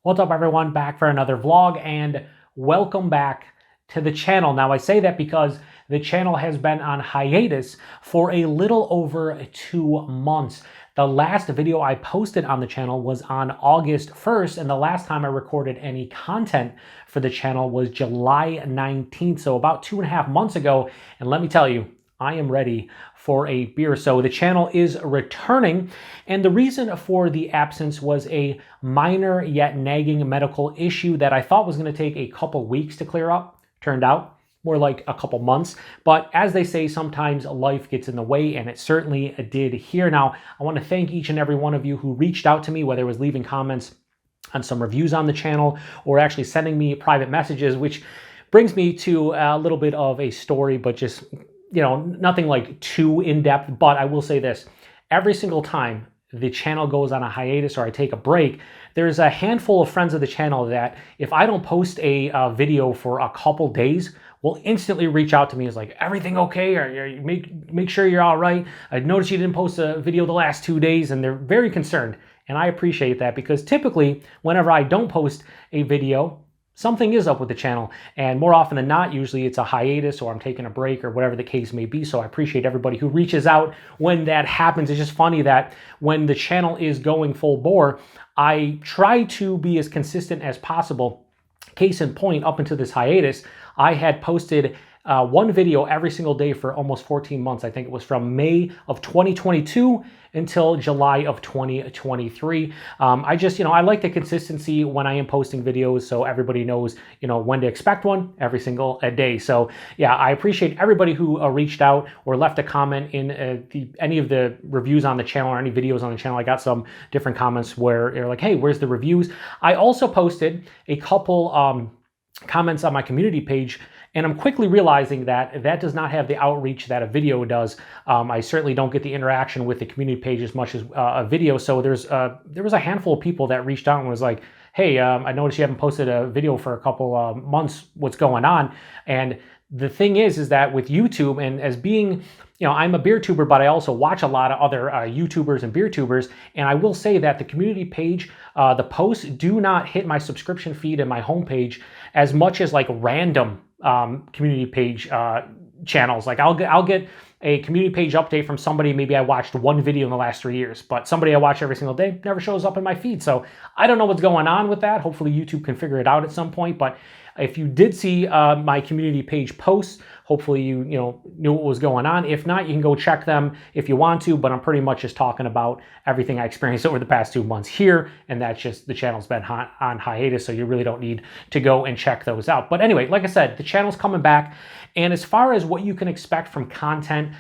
What's up everyone, back for another vlog and welcome back to the channel. Now I say that because the channel has been on hiatus for a little over 2 months. The last video I posted on the channel was on August 1st, and the last time I recorded any content for the channel was July 19th, so about 2.5 months ago. And let me tell you, I am ready for a beer. So the channel is returning, and the reason for the absence was a minor yet nagging medical issue that I thought was going to take a couple weeks to clear up. Turned out more like a couple months. But as they say, sometimes life gets in the way, and it certainly did here. Now, I want to thank each and every one of you who reached out to me, whether it was leaving comments on some reviews on the channel or actually sending me private messages, which brings me to a little bit of a story, but just nothing like too in-depth. But I will say this: every single time the channel goes on a hiatus or I take a break, there's a handful of friends of the channel that if I don't post a video for a couple days, will instantly reach out to me. It's like, everything okay? Or make sure you're all right. I noticed you didn't post a video the last 2 days, and they're very concerned. And I appreciate that, because typically whenever I don't post a video, something is up with the channel, and more often than not, usually it's a hiatus or I'm taking a break or whatever the case may be. So I appreciate everybody who reaches out when that happens. It's just funny that when the channel is going full bore, I try to be as consistent as possible. Case in point, up until this hiatus, I had posted one video every single day for almost 14 months. I think it was from May of 2022 until July of 2023. I like the consistency when I am posting videos, so everybody knows, when to expect one every single day. So yeah, I appreciate everybody who reached out or left a comment in any of the reviews on the channel or any videos on the channel. I got some different comments where they're like, hey, where's the reviews? I also posted a couple comments on my community page, and I'm quickly realizing that that does not have the outreach that a video does. I certainly don't get the interaction with the community page as much as a video. So there was a handful of people that reached out and was like, hey, I noticed you haven't posted a video for a couple months. What's going on? And the thing is that with YouTube, and as being, I'm a beer tuber, but I also watch a lot of other YouTubers and beer tubers. And I will say that the community page, the posts do not hit my subscription feed and my homepage as much as like random community page channels. Like I'll get a community page update from somebody. Maybe I watched one video in the last 3 years, but somebody I watch every single day never shows up in my feed. So I don't know what's going on with that. Hopefully YouTube can figure it out at some point. But if you did see my community page posts, hopefully you knew what was going on. If not, you can go check them if you want to, but I'm pretty much just talking about everything I experienced over the past 2 months here, and that's just, the channel's been on hiatus, so you really don't need to go and check those out. But anyway, like I said, the channel's coming back, and as far as what you can expect from content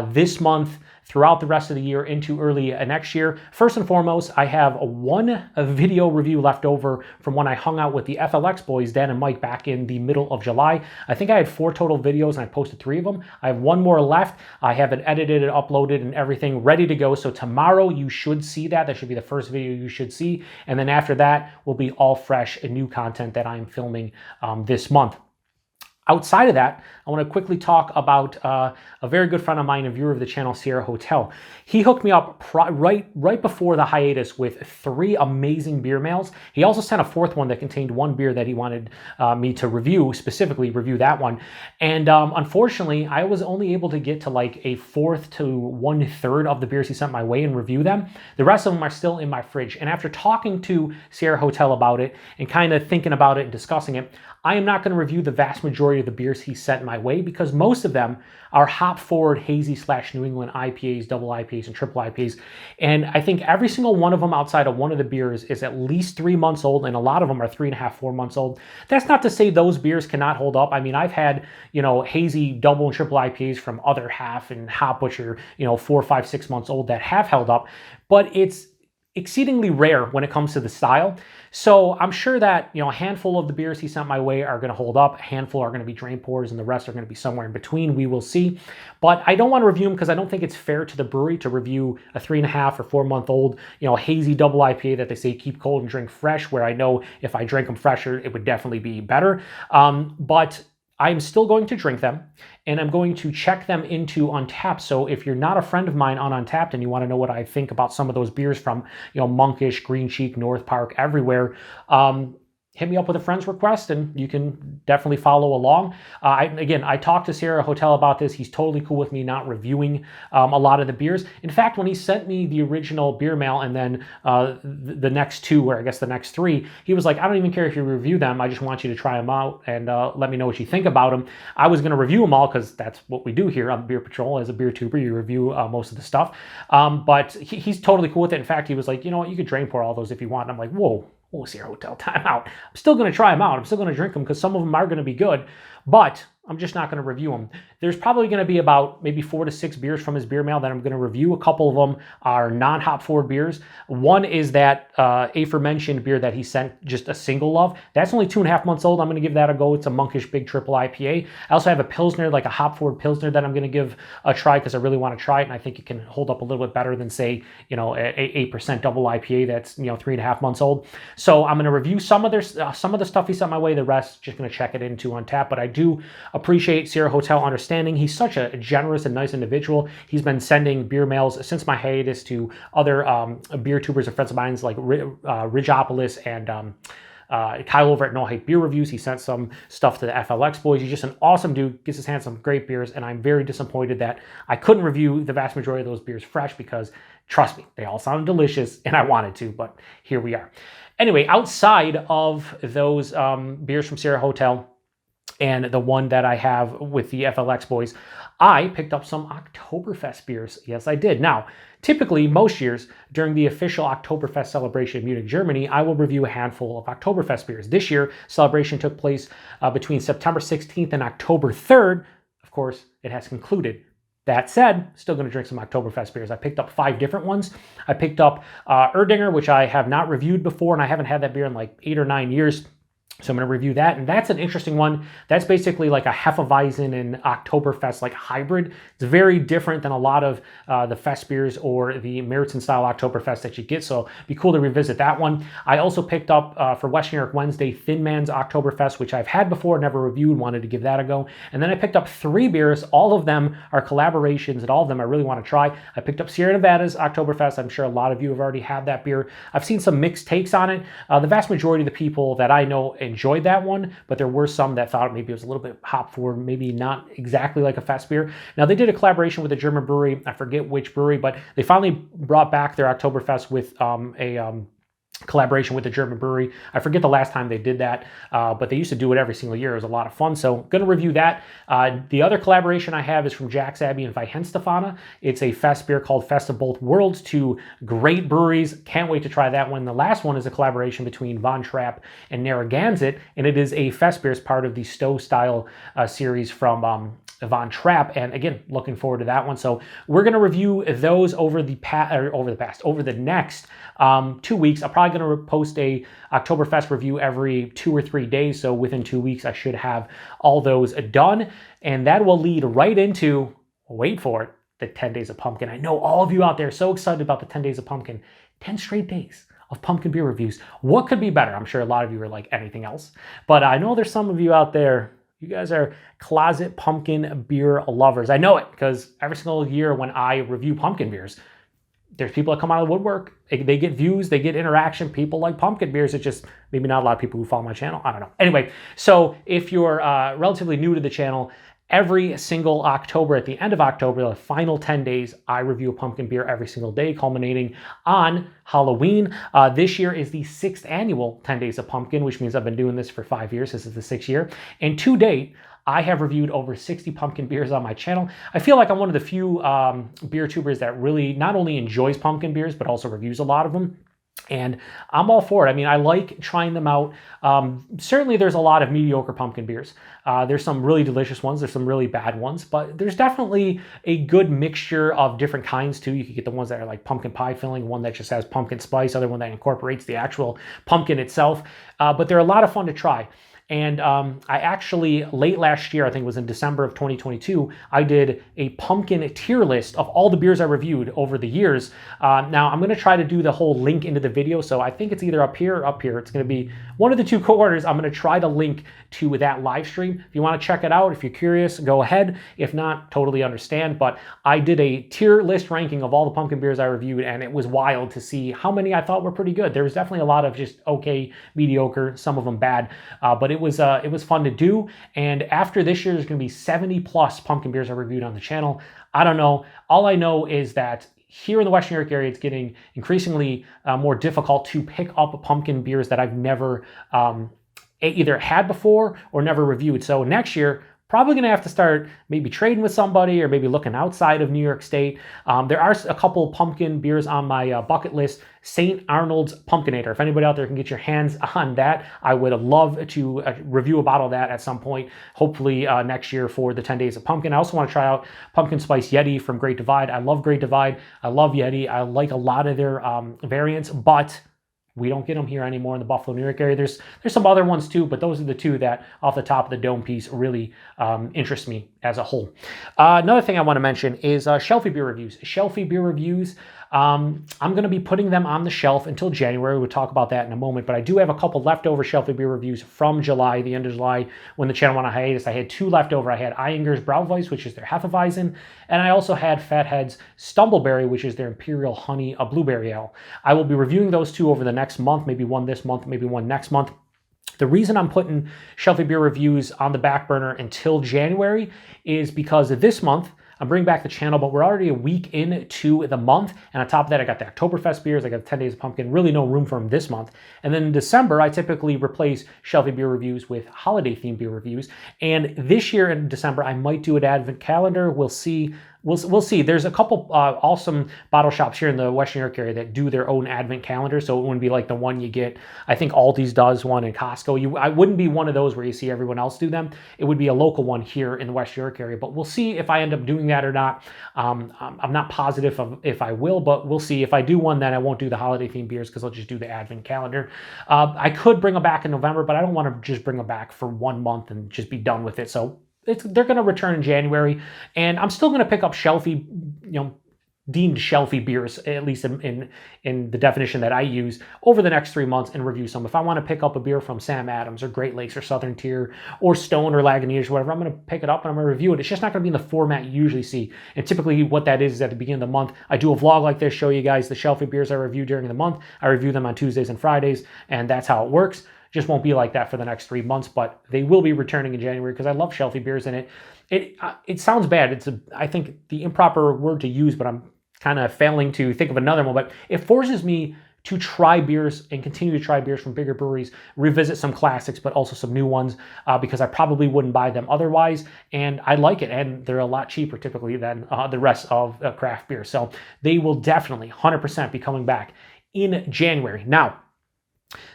this month, throughout the rest of the year into early next year, first and foremost, I have one video review left over from when I hung out with the FLX boys, Dan and Mike, back in the middle of July. I think I had 4 total videos and I posted 3 of them. I have 1 more left. I have it edited and uploaded and everything ready to go. So tomorrow you should see that. That should be the first video you should see. And then after that will be all fresh and new content that I'm filming this month. Outside of that, I want to quickly talk about a very good friend of mine, a viewer of the channel, Sierra Hotel. He hooked me up right before the hiatus with 3 amazing beer mails. He also sent a 4th one that contained 1 beer that he wanted me to review, specifically review that one. And unfortunately, I was only able to get to like a 1/4 to 1/3 of the beers he sent my way and review them. The rest of them are still in my fridge. And after talking to Sierra Hotel about it and kind of thinking about it and discussing it, I am not going to review the vast majority of the beers he sent my way, because most of them are hop-forward, hazy / New England IPAs, double IPAs, and triple IPAs. And I think every single one of them outside of one of the beers is at least 3 months old, and a lot of them are 3.5, 4 months old. That's not to say those beers cannot hold up. I mean, I've had, hazy double and triple IPAs from other half and hop, which are, 4, 5, 6 months old, that have held up. But it's exceedingly rare when it comes to the style. So I'm sure that, a handful of the beers he sent my way are going to hold up. A handful are going to be drain pours, and the rest are going to be somewhere in between. We will see. But I don't want to review them because I don't think it's fair to the brewery to review a 3.5 or 4 month old, hazy double IPA that they say keep cold and drink fresh, where I know if I drank them fresher, it would definitely be better. But I'm still going to drink them, and I'm going to check them into Untappd. So if you're not a friend of mine on Untappd and you want to know what I think about some of those beers from, Monkish, Green Cheek, North Park, everywhere, hit me up with a friend's request and you can definitely follow along. I talked to Sierra Hotel about this. He's totally cool with me not reviewing a lot of the beers. In fact, when he sent me the original beer mail and then the next two, or I guess the next three, he was like, I don't even care if you review them. I just want you to try them out and let me know what you think about them. I was going to review them all because that's what we do here on Beer Patrol. As a beer tuber, you review most of the stuff. But he's totally cool with it. In fact, he was like, you know what, you could drain pour all those if you want. And I'm like, whoa. Oh, Sierra Hotel, time out. I'm still going to try them out. I'm still going to drink them because some of them are going to be good, but I'm just not going to review them. There's probably going to be about maybe 4 to 6 beers from his beer mail that I'm going to review. A couple of them are non-hop forward beers. One is that aforementioned beer that he sent just a single of. That's only 2.5 months old. I'm going to give that a go. It's a Monkish Big Triple IPA. I also have a Pilsner, like a hop forward Pilsner, that I'm going to give a try because I really want to try it, and I think it can hold up a little bit better than, say, an 8% double IPA that's 3.5 months old. So I'm going to review some of the stuff he sent my way. The rest, just going to check it into Untappd. But I do appreciate Sierra Hotel understanding. He's such a generous and nice individual. He's been sending beer mails since my hiatus to other beer tubers and friends of mine like Ridgeopolis and Kyle over at No Hype Beer Reviews. He sent some stuff to the FLX boys. He's just an awesome dude, gets his hands on some great beers, and I'm very disappointed that I couldn't review the vast majority of those beers fresh because, trust me, they all sounded delicious, and I wanted to, but here we are. Anyway, outside of those beers from Sierra Hotel, and the one that I have with the FLX boys, I picked up some Oktoberfest beers. Yes, I did. Now, typically, most years, during the official Oktoberfest celebration in Munich, Germany, I will review a handful of Oktoberfest beers. This year, celebration took place between September 16th and October 3rd. Of course, it has concluded. That said, still going to drink some Oktoberfest beers. I picked up 5 different ones. I picked up Erdinger, which I have not reviewed before, and I haven't had that beer in like 8 or 9 years. So I'm going to review that, and that's an interesting one. That's basically like a Hefeweizen and Oktoberfest like hybrid. It's very different than a lot of the fest beers or the Meritzen style Oktoberfest that you get, so it'd be cool to revisit that one. I also picked up for West New York Wednesday Thin Man's Oktoberfest, which I've had before, never reviewed, wanted to give that a go. And then I picked up 3 beers. All of them are collaborations, and all of them I really want to try. I picked up Sierra Nevada's Oktoberfest. I'm sure a lot of you have already had that beer. I've seen some mixed takes on it. The vast majority of the people that I know enjoyed that one, but there were some that thought maybe it was a little bit hop forward, maybe not exactly like a fest beer. Now, they did a collaboration with a German brewery. I forget which brewery, but they finally brought back their Oktoberfest with a collaboration with the German brewery. I forget the last time they did that, but they used to do it every single year. It was a lot of fun, so going to review that. The other collaboration I have is from Jack's Abbey and Weihenstephaner. It's a fest beer called Fest of Both Worlds, 2 great breweries. Can't wait to try that one. The last one is a collaboration between Von Trapp and Narragansett, and it is a fest beer as part of the Stowe style series from Von Trapp, and again, looking forward to that one. So we're going to review those over the next 2 weeks. I'm probably going to post a Oktoberfest review every 2 or 3 days. So within 2 weeks, I should have all those done, and that will lead right into, wait for it, the 10 Days of Pumpkin. I know all of you out there are so excited about the 10 Days of Pumpkin. 10 straight days of pumpkin beer reviews. What could be better? I'm sure a lot of you are like anything else, but I know there's some of you out there. You guys are closet pumpkin beer lovers. I know it because every single year when I review pumpkin beers, there's people that come out of the woodwork. They get views, they get interaction. People like pumpkin beers. It's just maybe not a lot of people who follow my channel. I don't know. Anyway, so if you're relatively new to the channel, every single October, at the end of October, the final 10 days, I review a pumpkin beer every single day, culminating on Halloween. This year is the 6th annual 10 Days of Pumpkin, which means I've been doing this for 5 years. This is the 6th year. And to date, I have reviewed over 60 pumpkin beers on my channel. I feel like I'm one of the few beer tubers that really not only enjoys pumpkin beers, but also reviews a lot of them. And I'm all for it. I mean, I like trying them out. Certainly there's a lot of mediocre pumpkin beers. There's some really delicious ones. There's some really bad ones, but there's definitely a good mixture of different kinds too. You can get the ones that are like pumpkin pie filling, one that just has pumpkin spice, other one that incorporates the actual pumpkin itself. But they're a lot of fun to try. And I actually, late last year, I think it was in December of 2022, I did a pumpkin tier list of all the beers I reviewed over the years. Now, I'm going to try to do the whole link into the video, so I think it's either up here or up here. It's going to be one of the two corners. I'm going to try to link to that live stream. If you want to check it out, if you're curious, go ahead. If not, totally understand. But I did a tier list ranking of all the pumpkin beers I reviewed, and it was wild to see how many I thought were pretty good. There was definitely a lot of just okay, mediocre, some of them bad, but it was fun to do. And after this year, there's going to be 70 plus pumpkin beers I reviewed on the channel. I don't know. All I know is that here in the Western New York area, it's getting increasingly more difficult to pick up pumpkin beers that I've never either had before or never reviewed. So next year, probably going to have to start maybe trading with somebody or maybe looking outside of New York State. There are a couple pumpkin beers on my bucket list. St. Arnold's Pumpkinator. If anybody out there can get your hands on that, I would love to review a bottle of that at some point, hopefully next year for the 10 Days of Pumpkin. I also want to try out Pumpkin Spice Yeti from Great Divide. I love Great Divide. I love Yeti. I like a lot of their variants, but we don't get them here anymore in the Buffalo, New York area. There's some other ones too, but those are the two that off the top of the dome piece really interest me as a whole. Another thing I want to mention is Shelfie beer reviews. Shelfie beer reviews, I'm going to be putting them on the shelf until January. We'll talk about that in a moment, but I do have a couple leftover Shelfie beer reviews from July, the end of July, when the channel went on hiatus. I had two leftover. I had Einger's Brauweiss, which is their Hefeweizen, and I also had Fathead's Stumbleberry, which is their Imperial Honey, a blueberry ale. I will be reviewing those two over the next month, maybe one this month, maybe one next month. The reason I'm putting Shelfie beer reviews on the back burner until January is because this month, I'm bringing back the channel, but we're already a week into the month. And on top of that, I got the Oktoberfest beers. I got 10 Days of Pumpkin. Really no room for them this month. And then in December, I typically replace Shelfie beer reviews with holiday-themed beer reviews. And this year in December, I might do an advent calendar. We'll see. We'll see. There's a couple awesome bottle shops here in the Western New York area that do their own advent calendar, so it wouldn't be like the one you get. I think Aldi's does one in Costco. I wouldn't be one of those where you see everyone else do them. It would be a local one here in the Western New York area, but we'll see if I end up doing that or not. I'm not positive if I will, but we'll see. If I do one, then I won't do the holiday-themed beers because I'll just do the advent calendar. I could bring them back in November, but I don't want to just bring them back for 1 month and just be done with it. So they're going to return in January, and I'm still going to pick up Shelfie, deemed Shelfie beers, at least in the definition that I use, over the next 3 months and review some. If I want to pick up a beer from Sam Adams or Great Lakes or Southern Tier or Stone or Lagunitas or whatever, I'm going to pick it up and I'm going to review it. It's just not going to be in the format you usually see. And typically what that is at the beginning of the month, I do a vlog like this, show you guys the Shelfie beers I review during the month. I review them on Tuesdays and Fridays, and that's how it works. Just won't be like that for the next 3 months, but they will be returning in January because I love Shelfie beers, and it sounds bad. I think the improper word to use, but I'm kind of failing to think of another one. But it forces me to try beers and continue to try beers from bigger breweries, revisit some classics, but also some new ones because I probably wouldn't buy them otherwise. And I like it, and they're a lot cheaper typically than the rest of craft beer. So they will definitely 100% be coming back in January. Now,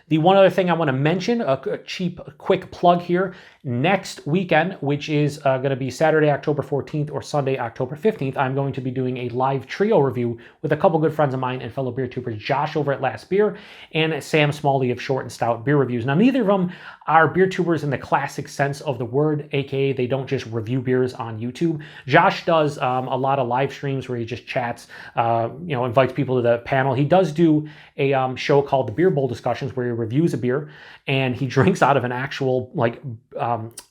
the one other thing I want to mention, a cheap, quick plug here, next weekend, which is going to be Saturday, October 14th or Sunday, October 15th, I'm going to be doing a live trio review with a couple good friends of mine and fellow beer tubers, Josh over at Last Beer and Sam Smalley of Short and Stout Beer Reviews. Now, neither of them are beer tubers in the classic sense of the word, aka they don't just review beers on YouTube. Josh does a lot of live streams where he just chats, invites people to the panel. He does do a show called the Beer Bowl Discussions where he reviews a beer and he drinks out of an actual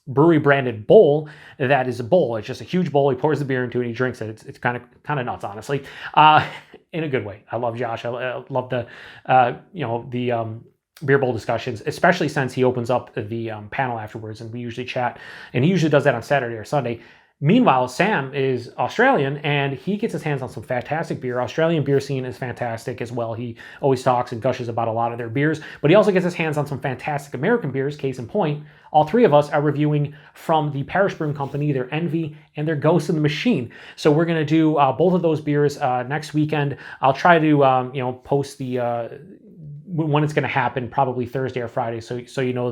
brewery branded bowl that is a bowl. It's just a huge bowl. He pours the beer into it and he drinks it. It's kind of nuts, honestly, in a good way. I love Josh. I love the beer bowl discussions, especially since he opens up the panel afterwards and we usually chat, and he usually does that on Saturday or Sunday. Meanwhile, Sam is Australian and he gets his hands on some fantastic beer. Australian beer scene is fantastic as well. He always talks and gushes about a lot of their beers, but he also gets his hands on some fantastic American beers. Case in point, all three of us are reviewing from the Parish Brewing Company, their Envy and their Ghost in the Machine. So we're going to do both of those beers next weekend. I'll try to post the when it's going to happen, probably Thursday or Friday, so you know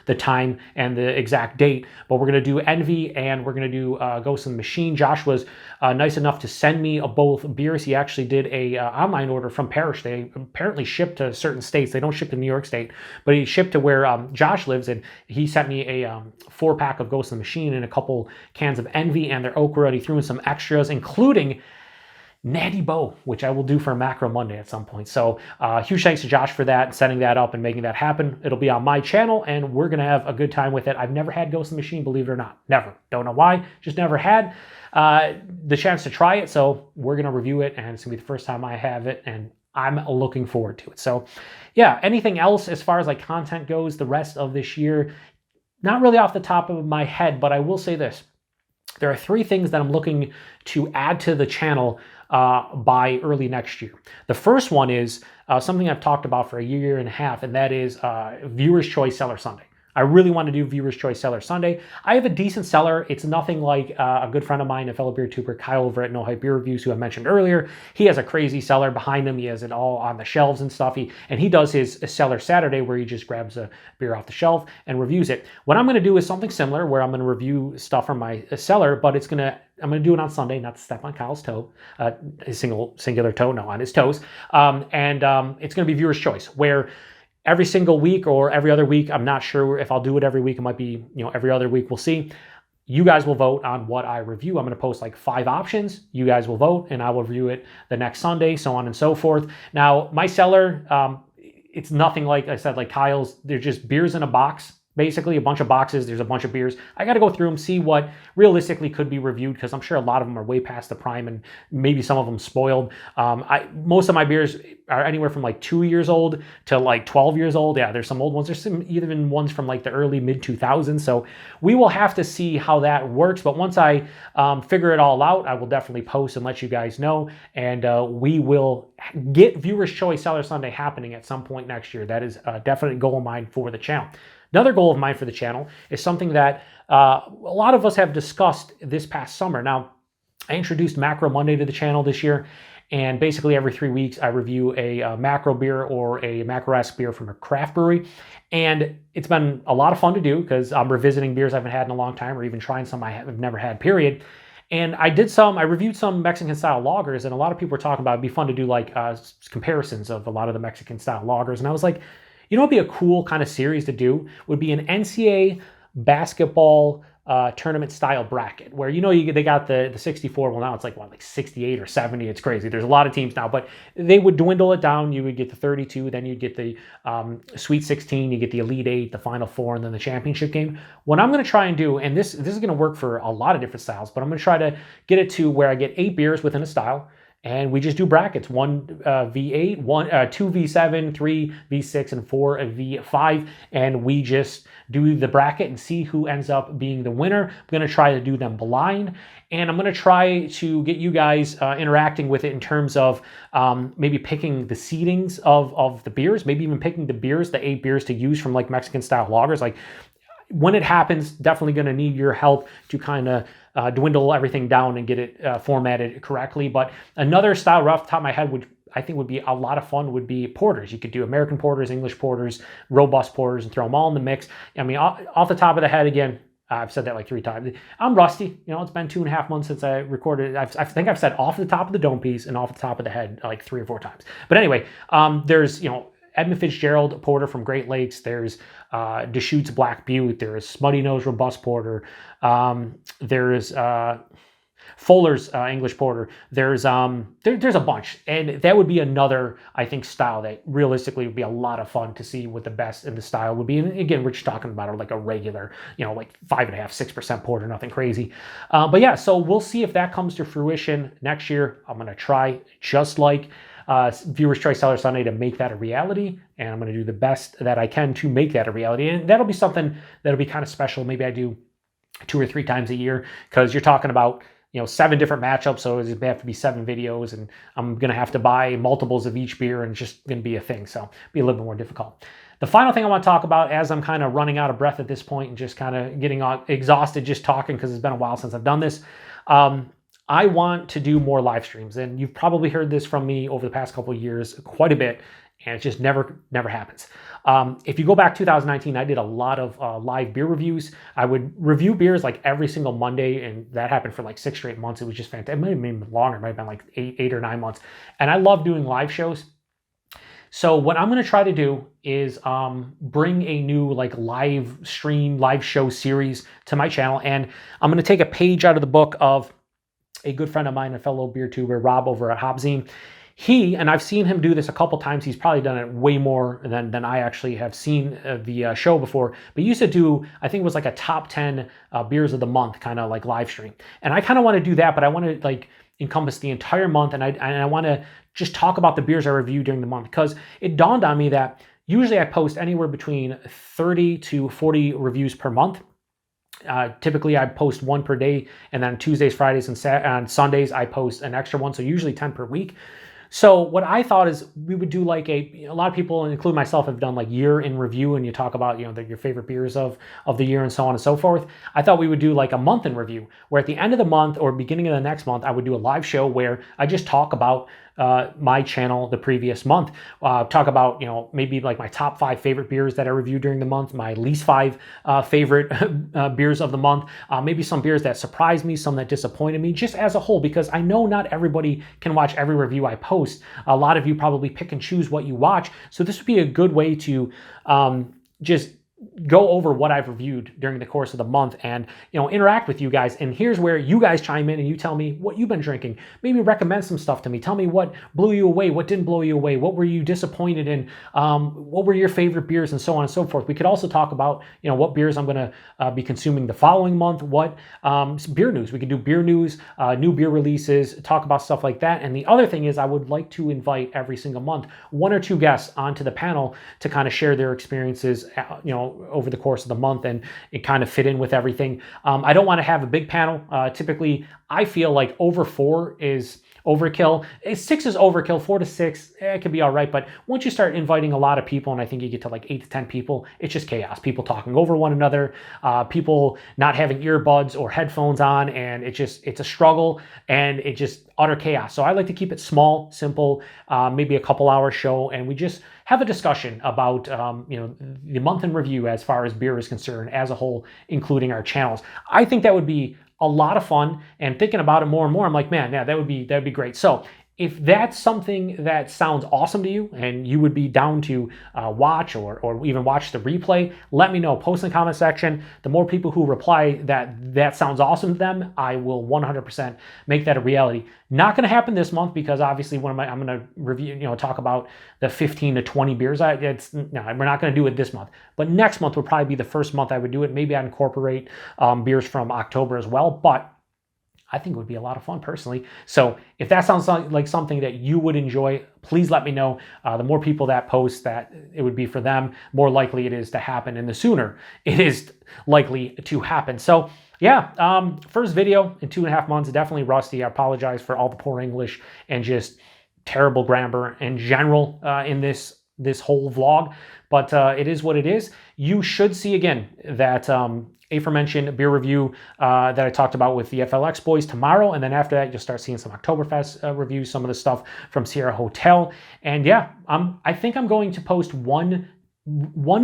the time and the exact date. But we're going to do Envy and we're going to do Ghost in the Machine. Josh was nice enough to send me both beers. He actually did a online order from Parrish. They apparently ship to certain states. They don't ship to New York State, but he shipped to where Josh lives, and he sent me a 4-pack of Ghost in the Machine and a couple cans of Envy and their Okra. He threw in some extras, including Natty Bow, which I will do for a Macro Monday at some point. So huge thanks to Josh for that, setting that up and making that happen. It'll be on my channel, and we're going to have a good time with it. I've never had Ghost in the Machine, believe it or not. Never. Don't know why. Just never had the chance to try it. So we're going to review it, and it's going to be the first time I have it, and I'm looking forward to it. So yeah, anything else as far as like content goes the rest of this year? Not really off the top of my head, but I will say this. There are 3 things that I'm looking to add to the channel by early next year. The first one is something I've talked about for a year and a half, and that is Viewer's Choice Seller Sunday. I really want to do Viewer's Choice Seller Sunday. I have a decent seller. It's nothing like a good friend of mine, a fellow beer tuber, Kyle over at No Hype Beer Reviews, who I mentioned earlier. He has a crazy seller behind him. He has it all on the shelves and stuff. And he does his Seller Saturday, where he just grabs a beer off the shelf and reviews it. What I'm going to do is something similar, where I'm going to review stuff from my seller, but I'm going to do it on Sunday, not to step on Kyle's toe, his singular toe, no, on his toes. It's going to be Viewer's Choice, where every single week or every other week, I'm not sure if I'll do it every week. It might be, every other week. We'll see. You guys will vote on what I review. I'm going to post like 5 options. You guys will vote, and I will review it the next Sunday, so on and so forth. Now, my seller, it's nothing like I said, like Kyle's. They're just beers in a box. Basically, a bunch of boxes. There's a bunch of beers. I got to go through them, see what realistically could be reviewed, because I'm sure a lot of them are way past the prime, and maybe some of them spoiled. Most of my beers are anywhere from like 2 years old to like 12 years old. Yeah, there's some old ones. There's some even ones from like the early mid 2000s. So we will have to see how that works. But once I figure it all out, I will definitely post and let you guys know. And we will get Viewer's Choice Seller Sunday happening at some point next year. That is a definite goal of mine for the channel. Another goal of mine for the channel is something that a lot of us have discussed this past summer. Now, I introduced Macro Monday to the channel this year, and basically every 3 weeks I review a macro beer or a macro-esque beer from a craft brewery. And it's been a lot of fun to do, because I'm revisiting beers I haven't had in a long time, or even trying some I have never had, period. And I reviewed some Mexican style lagers, and a lot of people were talking about it'd be fun to do like comparisons of a lot of the Mexican style lagers. And I was like, what'd be a cool kind of series to do would be an NCAA basketball tournament style bracket, where they got the 64. Well, now it's like 68 or 70. It's crazy. There's a lot of teams now, but they would dwindle it down. You would get the 32, then you'd get the Sweet 16, you get the Elite 8, the Final 4, and then the championship game. What I'm going to try and do, and this is going to work for a lot of different styles, but I'm going to try to get it to where I get 8 beers within a style. And we just do brackets, 1 V8, 2 V7, 3 V6, and 4 V5. And we just do the bracket and see who ends up being the winner. I'm going to try to do them blind. And I'm going to try to get you guys interacting with it in terms of maybe picking the seedings of the beers, maybe even picking the 8 beers to use from like Mexican style lagers. Like, when it happens, definitely going to need your help to kind of dwindle everything down and get it formatted correctly. But another style right off the top of my head I think would be a lot of fun would be porters. You could do American porters, English porters, robust porters, and throw them all in the mix. I mean, off the top of the head, again, I've said that like 3 times. I'm rusty. It's been 2.5 months since I recorded. I think I've said off the top of the dome piece and off the top of the head like 3 or 4 times. But anyway, there's, Edmund Fitzgerald Porter from Great Lakes. There's Deschutes Black Butte. There's Smutty Nose Robust Porter. There's Fuller's English Porter. There's a bunch, and that would be another, I think, style that realistically would be a lot of fun to see what the best in the style would be. And again, we're just talking about like a regular, like 5.5%, 6% porter, nothing crazy. But yeah, so we'll see if that comes to fruition next year. I'm gonna try just like Viewer's Choice Seller Sunday to make that a reality, and I'm going to do the best that I can to make that a reality. And that'll be something that'll be kind of special. Maybe I do 2 or 3 times a year, because you're talking about 7 different matchups, so it's going to have to be 7 videos, and I'm going to have to buy multiples of each beer, and it's just going to be a thing, so be a little bit more difficult. The final thing I want to talk about, as I'm kind of running out of breath at this point and just kind of getting exhausted just talking, because it's been a while since I've done this, I want to do more live streams, and you've probably heard this from me over the past couple of years quite a bit. and it just never happens. If you go back 2019, I did a lot of live beer reviews. I would review beers like every single Monday, and that happened for like 6 straight months. It was just fantastic. It might have been longer. It might have been like eight or 9 months. And I love doing live shows. So what I'm going to try to do is bring a new like live stream, live show series to my channel. And I'm going to take a page out of the book of a good friend of mine, a fellow beer tuber, Rob over at Hobzine. He, and I've seen him do this a couple times, he's probably done it way more than I actually have seen the show before, but he used to do, I think it was like a top 10 beers of the month kind of like live stream. And I kind of want to do that, but I want to like encompass the entire month, and I want to just talk about the beers I review during the month, because it dawned on me that usually I post anywhere between 30 to 40 reviews per month. Typically I post 1 per day, and then Tuesdays, Fridays, and on Sundays I post an extra one, so usually 10 per week. So what I thought is we would do like a lot of people, including myself, have done like year in review, and you talk about, you know, your favorite beers of the year and so on and so forth. I thought we would do like a month in review, where at the end of the month or beginning of the next month, I would do a live show where I just talk about my channel the previous month. Talk about, you know, maybe like my top 5 favorite beers that I reviewed during the month, my least 5 favorite beers of the month, maybe some beers that surprised me, some that disappointed me, just as a whole, because I know not everybody can watch every review I post. A lot of you probably pick and choose what you watch, so this would be a good way to just go over what I've reviewed during the course of the month and, you know, interact with you guys. And here's where you guys chime in and you tell me what you've been drinking. Maybe recommend some stuff to me. Tell me what blew you away, what didn't blow you away, what were you disappointed in, what were your favorite beers, and so on and so forth. We could also talk about, you know, what beers I'm going to be consuming the following month, what beer news. We could do beer news, new beer releases, talk about stuff like that. And the other thing is I would like to invite every single month 1 or 2 guests onto the panel to kind of share their experiences, you know, over the course of the month, and it kind of fit in with everything. I don't want to have a big panel. Typically, I feel like over 4 is overkill. 6 is overkill. 4 to 6, it could be all right. But once you start inviting a lot of people, and I think you get to like 8 to 10 people, it's just chaos. People talking over one another, people not having earbuds or headphones on, and it's a struggle, and it just utter chaos. So I like to keep it small, simple, maybe a couple hour show, and we just have a discussion about you know, the month in review as far as beer is concerned as a whole, including our channels. I think that would be a lot of fun, and thinking about it more and more, I'm like, man, yeah, that'd be great. So if that's something that sounds awesome to you and you would be down to watch or even watch the replay, let me know. Post in the comment section. The more people who reply that sounds awesome to them, I will 100% make that a reality. Not going to happen this month, because obviously I'm going to review, you know, talk about the 15 to 20 beers. No, we're not going to do it this month. But next month would probably be the first month I would do it. Maybe I'd incorporate beers from October as well. But I think it would be a lot of fun personally. So if that sounds like something that you would enjoy, please let me know. The more people that post that it would be for them, more likely it is to happen, and the sooner it is likely to happen. So yeah, first video in 2.5 months, definitely rusty. I apologize for all the poor English and just terrible grammar in general in this whole vlog, but it is what it is. You should see again that aforementioned beer review that I talked about with the FLX boys tomorrow, and then after that you'll start seeing some Oktoberfest reviews, some of the stuff from Sierra Hotel. And yeah, I think I'm going to post one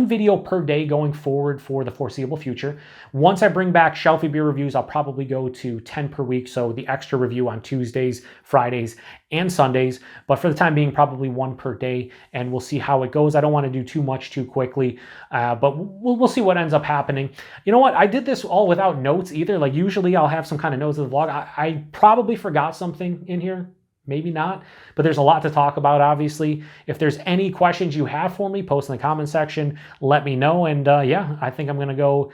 video per day going forward for the foreseeable future. Once I bring back Shelfie beer reviews, I'll probably go to 10 per week, so the extra review on Tuesdays, Fridays, and Sundays. But for the time being, probably 1 per day, and we'll see how it goes. I don't want to do too much too quickly, but we'll see what ends up happening. You know what? I did this all without notes either. Like usually I'll have some kind of notes of the vlog. I probably forgot something in here. Maybe not, but there's a lot to talk about, obviously. If there's any questions you have for me, post in the comment section, let me know. And yeah, I think I'm going to go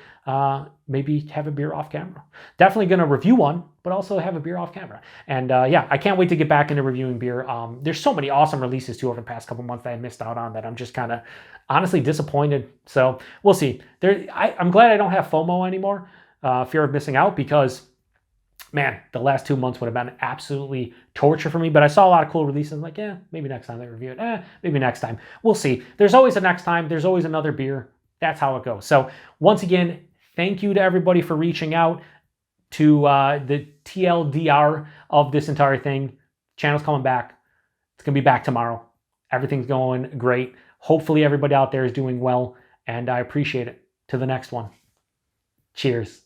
maybe have a beer off camera. Definitely going to review one, but also have a beer off camera. And yeah, I can't wait to get back into reviewing beer. There's so many awesome releases too over the past couple months that I missed out on that I'm just kind of honestly disappointed. So we'll see. I'm glad I don't have FOMO anymore, fear of missing out, because man, the last 2 months would have been absolutely torture for me. But I saw a lot of cool releases. I'm like, yeah, maybe next time they review it. Maybe next time. We'll see. There's always a next time. There's always another beer. That's how it goes. So once again, thank you to everybody for reaching out to the TLDR of this entire thing. Channel's coming back. It's going to be back tomorrow. Everything's going great. Hopefully everybody out there is doing well, and I appreciate it. To the next one. Cheers.